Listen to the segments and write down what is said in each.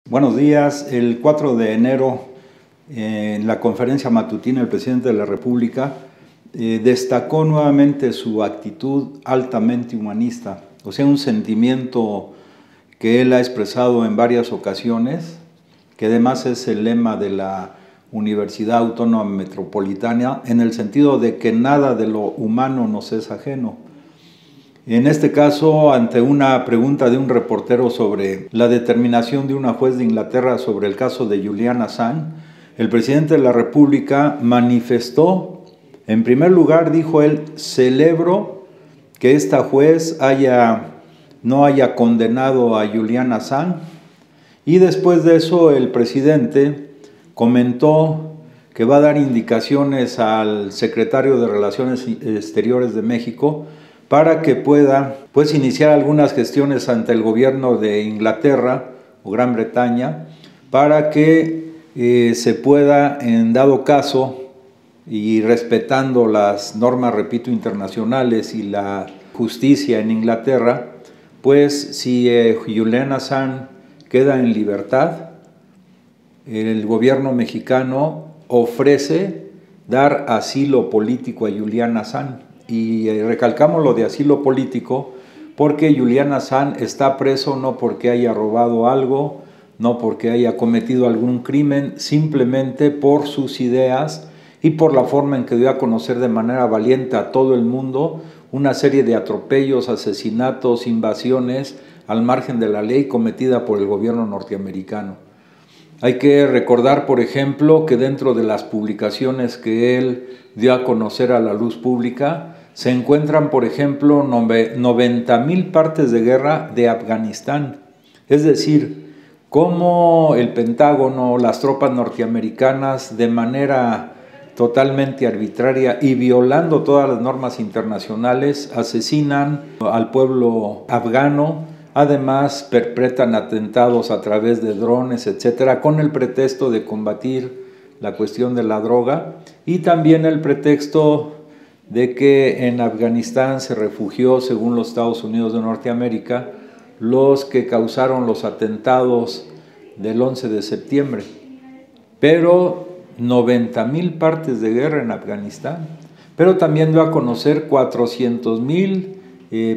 Buenos días. El 4 de enero, en la conferencia matutina, el presidente de la República destacó nuevamente su actitud altamente humanista, o sea, un sentimiento que él ha expresado en varias ocasiones, que además es el lema de la Universidad Autónoma Metropolitana, en el sentido de que nada de lo humano nos es ajeno. En este caso, ante una pregunta de un reportero sobre la determinación de una juez de Inglaterra sobre el caso de Julian Assange, el presidente de la República manifestó, en primer lugar, dijo él, celebro que esta juez no haya condenado a Julian Assange, y después de eso el presidente comentó que va a dar indicaciones al secretario de Relaciones Exteriores de México para que pueda iniciar algunas gestiones ante el gobierno de Inglaterra o Gran Bretaña para que se pueda, en dado caso, y respetando las normas, repito, internacionales y la justicia en Inglaterra, pues si Julian Assange queda en libertad, el gobierno mexicano ofrece dar asilo político a Julian Assange. Y recalcamos lo de asilo político porque Julian Assange está preso no porque haya robado algo, no porque haya cometido algún crimen, simplemente por sus ideas y por la forma en que dio a conocer de manera valiente a todo el mundo una serie de atropellos, asesinatos, invasiones al margen de la ley cometida por el gobierno norteamericano. Hay que recordar, por ejemplo, que dentro de las publicaciones que él dio a conocer a la luz pública se encuentran, por ejemplo, 90,000 partes de guerra de Afganistán. Es decir, cómo el Pentágono, las tropas norteamericanas, de manera totalmente arbitraria y violando todas las normas internacionales, asesinan al pueblo afgano. Además, perpetran atentados a través de drones, etcétera, con el pretexto de combatir la cuestión de la droga y también el pretexto de que en Afganistán se refugió, según los Estados Unidos de Norteamérica, los que causaron los atentados del 11 de septiembre. Pero 90,000 partes de guerra en Afganistán, pero también dio a conocer 400,000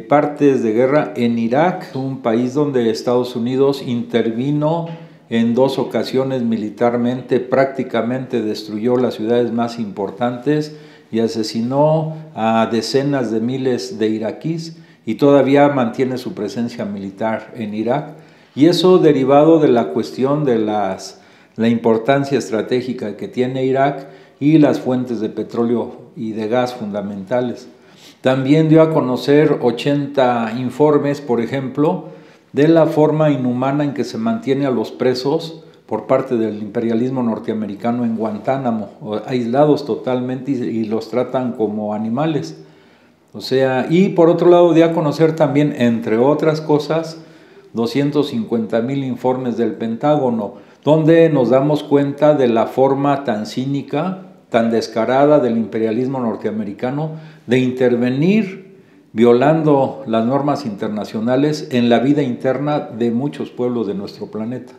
partes de guerra en Irak, un país donde Estados Unidos intervino en 2 ocasiones militarmente, prácticamente destruyó las ciudades más importantes y asesinó a decenas de miles de iraquíes y todavía mantiene su presencia militar en Irak. Y eso derivado de la cuestión de la importancia estratégica que tiene Irak y las fuentes de petróleo y de gas fundamentales. También dio a conocer 80 informes, por ejemplo, de la forma inhumana en que se mantiene a los presos por parte del imperialismo norteamericano en Guantánamo, aislados totalmente y los tratan como animales. O sea, y por otro lado dio a conocer también, entre otras cosas, 250,000 informes del Pentágono, donde nos damos cuenta de la forma tan cínica, tan descarada del imperialismo norteamericano de intervenir violando las normas internacionales en la vida interna de muchos pueblos de nuestro planeta.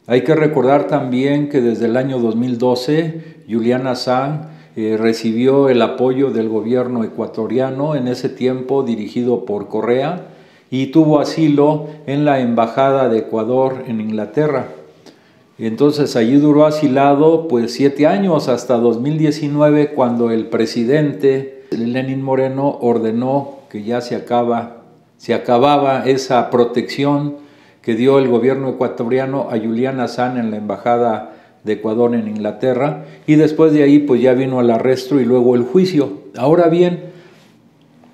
Hay que recordar también que desde el año 2012 Julian Assange recibió el apoyo del gobierno ecuatoriano, en ese tiempo dirigido por Correa, y tuvo asilo en la Embajada de Ecuador en Inglaterra. Entonces allí duró asilado 7 años, hasta 2019, cuando el presidente Lenín Moreno ordenó que ya se acababa esa protección que dio el gobierno ecuatoriano a Julian Assange en la Embajada de Ecuador en Inglaterra, y después de ahí ya vino el arresto y luego el juicio. Ahora bien,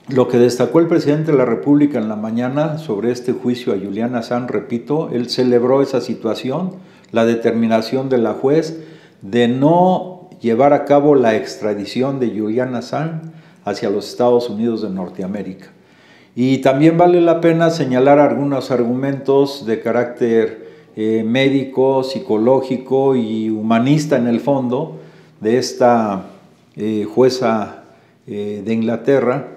lo que destacó el presidente de la República en la mañana sobre este juicio a Julian Assange, repito, él celebró esa situación, la determinación de la juez de no llevar a cabo la extradición de Julian Assange hacia los Estados Unidos de Norteamérica. Y también vale la pena señalar algunos argumentos de carácter médico, psicológico y humanista en el fondo de esta jueza de Inglaterra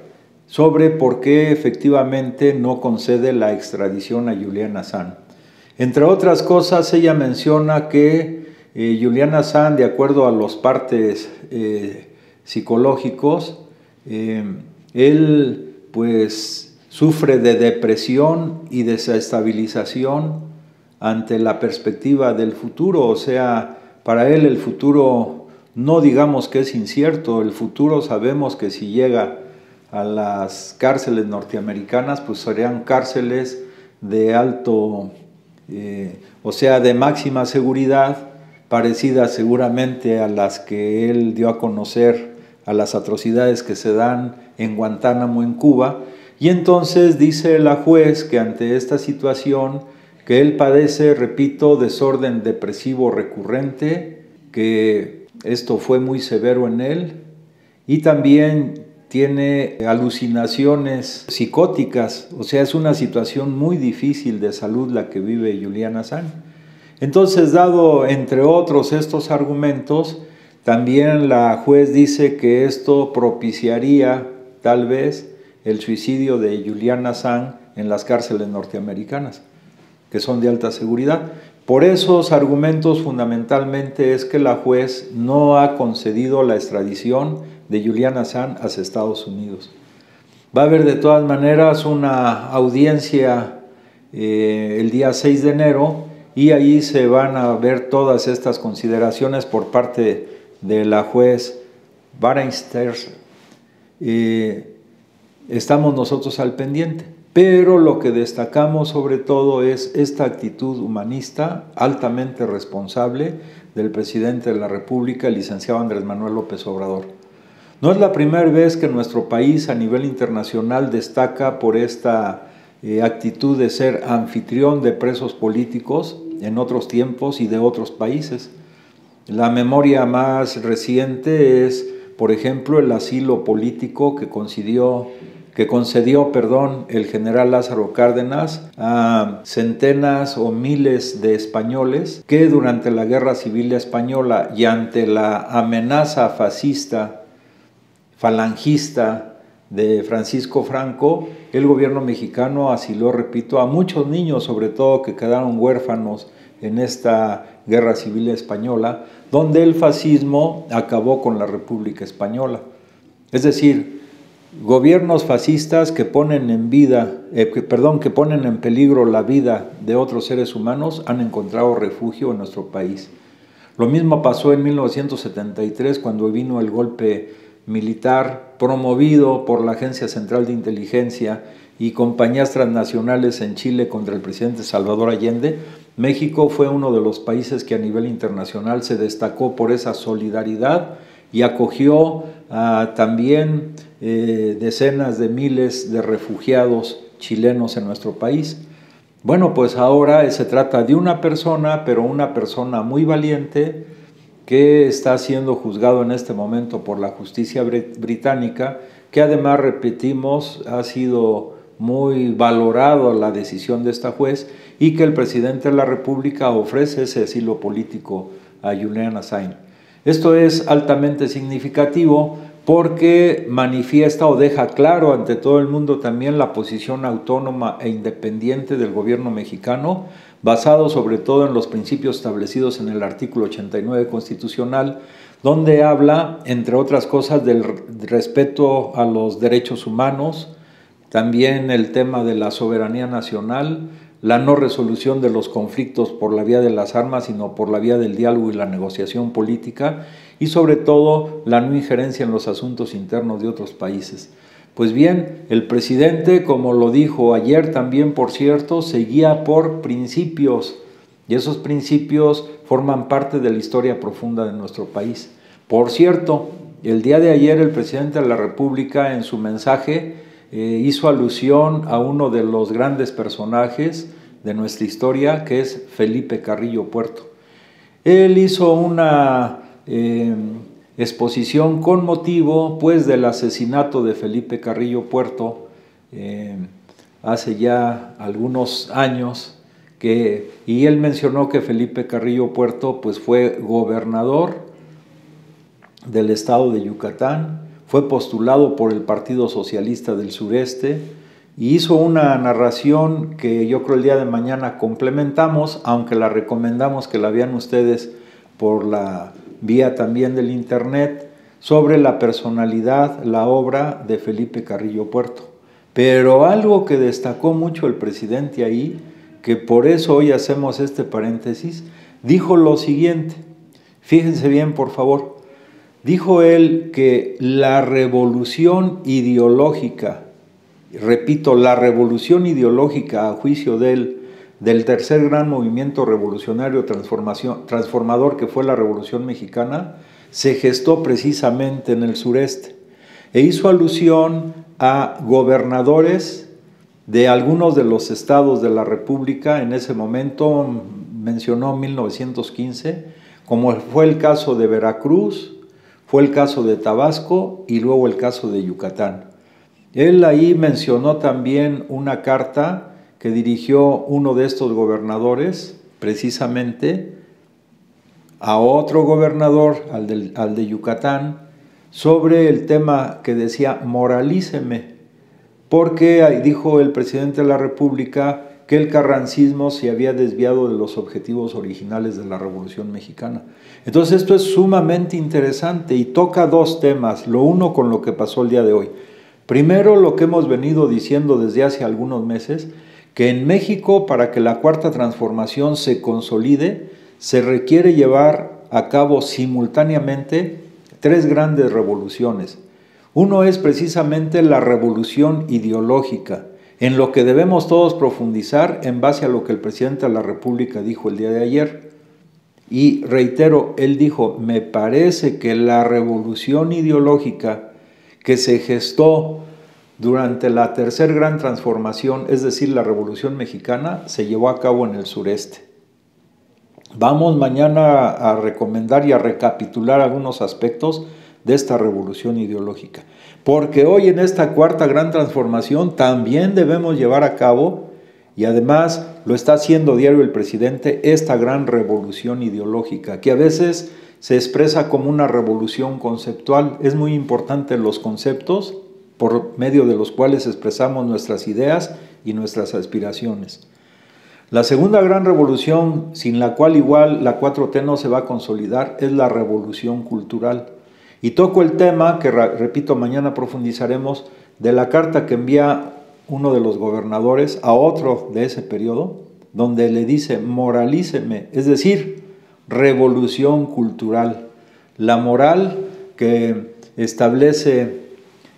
sobre por qué efectivamente no concede la extradición a Julian Assange. Entre otras cosas, ella menciona que Julian Assange, de acuerdo a los partes psicológicos, él pues sufre de depresión y desestabilización ante la perspectiva del futuro. O sea, para él el futuro no digamos que es incierto, el futuro sabemos que si llega a las cárceles norteamericanas, pues serían cárceles de alto, o sea, de máxima seguridad, parecidas seguramente a las que él dio a conocer, a las atrocidades que se dan en Guantánamo, en Cuba. Y entonces dice la juez que ante esta situación, que él padece, repito, desorden depresivo recurrente, que esto fue muy severo en él, y también tiene alucinaciones psicóticas. O sea, es una situación muy difícil de salud la que vive Julian Assange. Entonces, dado entre otros estos argumentos, también la juez dice que esto propiciaría tal vez el suicidio de Julian Assange en las cárceles norteamericanas, que son de alta seguridad. Por esos argumentos fundamentalmente es que la juez no ha concedido la extradición de Julian Assange hacia Estados Unidos. Va a haber de todas maneras una audiencia el día 6 de enero y ahí se van a ver todas estas consideraciones por parte de la juez Barenster. Estamos nosotros al pendiente. Pero lo que destacamos sobre todo es esta actitud humanista altamente responsable del presidente de la República, el licenciado Andrés Manuel López Obrador. No es la primera vez que nuestro país a nivel internacional destaca por esta actitud de ser anfitrión de presos políticos en otros tiempos y de otros países. La memoria más reciente es, por ejemplo, el asilo político que concedió el general Lázaro Cárdenas a centenas o miles de españoles que durante la Guerra Civil Española y ante la amenaza fascista, falangista de Francisco Franco, el gobierno mexicano asiló, repito, a muchos niños, sobre todo que quedaron huérfanos en esta Guerra Civil Española, donde el fascismo acabó con la República Española. Es decir, gobiernos fascistas que ponen en peligro la vida de otros seres humanos han encontrado refugio en nuestro país. Lo mismo pasó en 1973 cuando vino el golpe militar promovido por la Agencia Central de Inteligencia y compañías transnacionales en Chile contra el presidente Salvador Allende. México fue uno de los países que a nivel internacional se destacó por esa solidaridad y acogió también decenas de miles de refugiados chilenos en nuestro país. Bueno, pues ahora se trata de una persona, pero una persona muy valiente que está siendo juzgado en este momento por la justicia británica, que además, repetimos, ha sido muy valorado la decisión de esta juez y que el presidente de la República ofrece ese asilo político a Julian Assange. Esto es altamente significativo porque manifiesta o deja claro ante todo el mundo también la posición autónoma e independiente del gobierno mexicano, basado sobre todo en los principios establecidos en el artículo 89 constitucional, donde habla, entre otras cosas, del respeto a los derechos humanos, también el tema de la soberanía nacional, la no resolución de los conflictos por la vía de las armas, sino por la vía del diálogo y la negociación política, y sobre todo la no injerencia en los asuntos internos de otros países. Pues bien, el presidente, como lo dijo ayer también, por cierto, se guía por principios, y esos principios forman parte de la historia profunda de nuestro país. Por cierto, el día de ayer el presidente de la República en su mensaje hizo alusión a uno de los grandes personajes de nuestra historia, que es Felipe Carrillo Puerto. Él hizo una exposición con motivo pues del asesinato de Felipe Carrillo Puerto hace ya algunos años, y él mencionó que Felipe Carrillo Puerto pues fue gobernador del estado de Yucatán, fue postulado por el Partido Socialista del Sureste, y hizo una narración que yo creo el día de mañana complementamos, aunque la recomendamos que la vean ustedes por la vía también del internet, sobre la personalidad, la obra de Felipe Carrillo Puerto. Pero algo que destacó mucho el presidente ahí, que por eso hoy hacemos este paréntesis, dijo lo siguiente, fíjense bien por favor, dijo él que la revolución ideológica, repito, la revolución ideológica a juicio de él, del tercer gran movimiento revolucionario transformador que fue la Revolución Mexicana, se gestó precisamente en el sureste e hizo alusión a gobernadores de algunos de los estados de la República. En ese momento mencionó 1915, como fue el caso de Veracruz, fue el caso de Tabasco y luego el caso de Yucatán. Él ahí mencionó también una carta que dirigió uno de estos gobernadores, precisamente, a otro gobernador, al de Yucatán, sobre el tema que decía, moralíceme, porque dijo el presidente de la República que el carrancismo se había desviado de los objetivos originales de la Revolución Mexicana. Entonces esto es sumamente interesante y toca dos temas, lo uno con lo que pasó el día de hoy. Primero, lo que hemos venido diciendo desde hace algunos meses, que en México, para que la Cuarta Transformación se consolide, se requiere llevar a cabo simultáneamente tres grandes revoluciones. Uno es precisamente la revolución ideológica, en lo que debemos todos profundizar en base a lo que el presidente de la República dijo el día de ayer. Y reitero, él dijo, me parece que la revolución ideológica que se gestó durante la tercer gran transformación, es decir, la Revolución Mexicana, se llevó a cabo en el sureste. Vamos mañana a recomendar y a recapitular algunos aspectos de esta revolución ideológica, porque hoy en esta cuarta gran transformación también debemos llevar a cabo, y además lo está haciendo diario el presidente, esta gran revolución ideológica, que a veces se expresa como una revolución conceptual. Es muy importante los conceptos por medio de los cuales expresamos nuestras ideas y nuestras aspiraciones. La segunda gran revolución, sin la cual igual la 4T no se va a consolidar, es la revolución cultural. Y toco el tema, que repito, mañana profundizaremos, de la carta que envía uno de los gobernadores a otro de ese periodo, donde le dice, moralíceme, es decir, revolución cultural. La moral que establece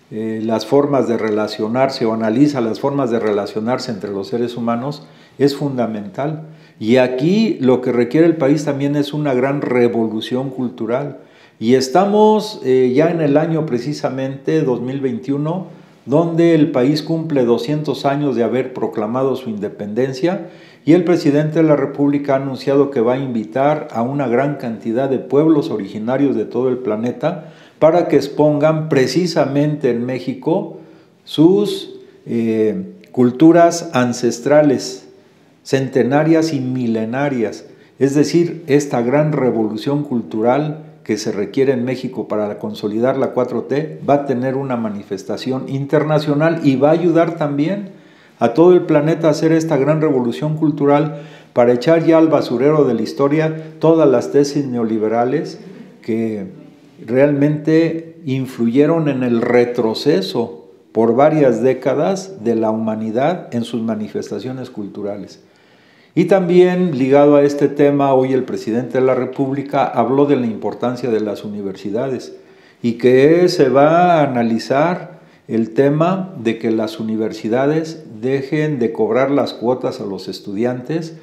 las formas de relacionarse o analiza las formas de relacionarse entre los seres humanos es fundamental. Y aquí lo que requiere el país también es una gran revolución cultural. Y estamos ya en el año precisamente 2021, donde el país cumple 200 años de haber proclamado su independencia y el presidente de la República ha anunciado que va a invitar a una gran cantidad de pueblos originarios de todo el planeta para que expongan precisamente en México sus culturas ancestrales, centenarias y milenarias. Es decir, esta gran revolución cultural que se requiere en México para consolidar la 4T va a tener una manifestación internacional y va a ayudar también a todo el planeta a hacer esta gran revolución cultural para echar ya al basurero de la historia todas las tesis neoliberales que realmente influyeron en el retroceso por varias décadas de la humanidad en sus manifestaciones culturales. Y también, ligado a este tema, hoy el presidente de la República habló de la importancia de las universidades y que se va a analizar el tema de que las universidades dejen de cobrar las cuotas a los estudiantes,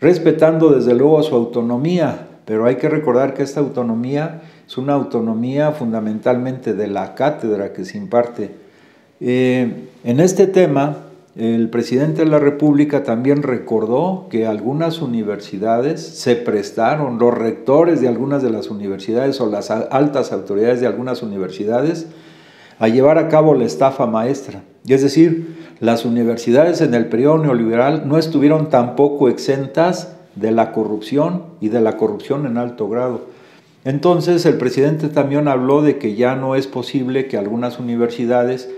respetando desde luego su autonomía, pero hay que recordar que esta autonomía es una autonomía fundamentalmente de la cátedra que se imparte. En este tema, el presidente de la República también recordó que algunas universidades se prestaron, los rectores de algunas de las universidades o las altas autoridades de algunas universidades, a llevar a cabo la estafa maestra. Y es decir, las universidades en el periodo neoliberal no estuvieron tampoco exentas de la corrupción y de la corrupción en alto grado. Entonces el presidente también habló de que ya no es posible que algunas universidades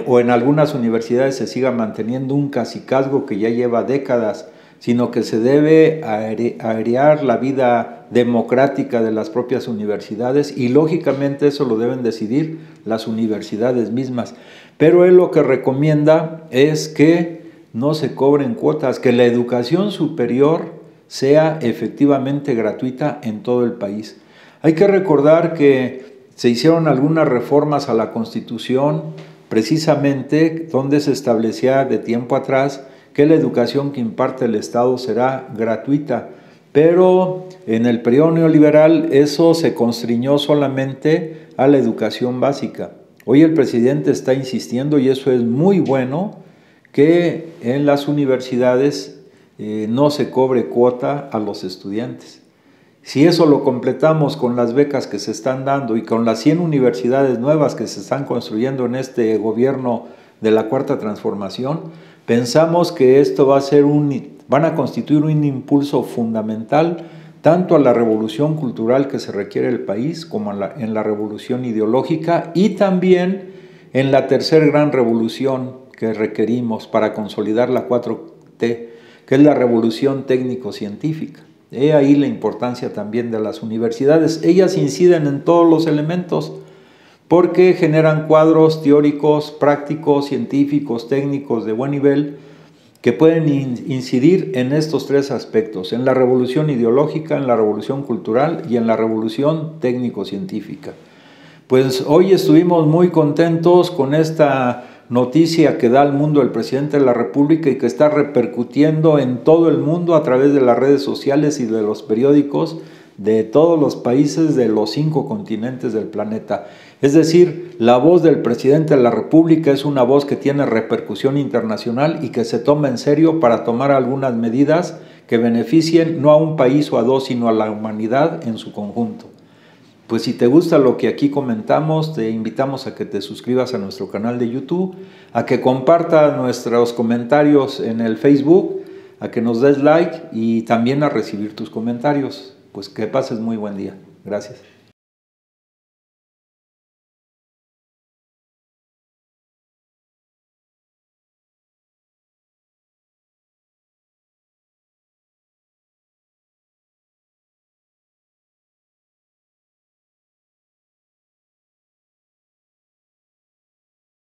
o en algunas universidades se siga manteniendo un cacicazgo que ya lleva décadas, sino que se debe airear la vida democrática de las propias universidades y lógicamente eso lo deben decidir las universidades mismas. Pero él lo que recomienda es que no se cobren cuotas, que la educación superior sea efectivamente gratuita en todo el país. Hay que recordar que se hicieron algunas reformas a la Constitución, precisamente donde se establecía de tiempo atrás que la educación que imparte el Estado será gratuita, pero en el periodo neoliberal eso se constriñó solamente a la educación básica. Hoy el presidente está insistiendo, y eso es muy bueno, que en las universidades no se cobre cuota a los estudiantes. Si eso lo completamos con las becas que se están dando y con las 100 universidades nuevas que se están construyendo en este gobierno de la Cuarta Transformación, pensamos que esto van a constituir un impulso fundamental tanto a la revolución cultural que se requiere el país como en la revolución ideológica y también en la tercera gran revolución que requerimos para consolidar la 4T, que es la revolución técnico-científica. He ahí la importancia también de las universidades. Ellas inciden en todos los elementos porque generan cuadros teóricos, prácticos, científicos, técnicos de buen nivel que pueden incidir en estos tres aspectos, en la revolución ideológica, en la revolución cultural y en la revolución técnico-científica. Pues hoy estuvimos muy contentos con esta noticia que da al mundo el presidente de la República y que está repercutiendo en todo el mundo a través de las redes sociales y de los periódicos de todos los países de los 5 continentes del planeta. Es decir, la voz del presidente de la República es una voz que tiene repercusión internacional y que se toma en serio para tomar algunas medidas que beneficien no a un país o a dos, sino a la humanidad en su conjunto. Pues si te gusta lo que aquí comentamos, te invitamos a que te suscribas a nuestro canal de YouTube, a que compartas nuestros comentarios en el Facebook, a que nos des like y también a recibir tus comentarios. Pues que pases muy buen día. Gracias.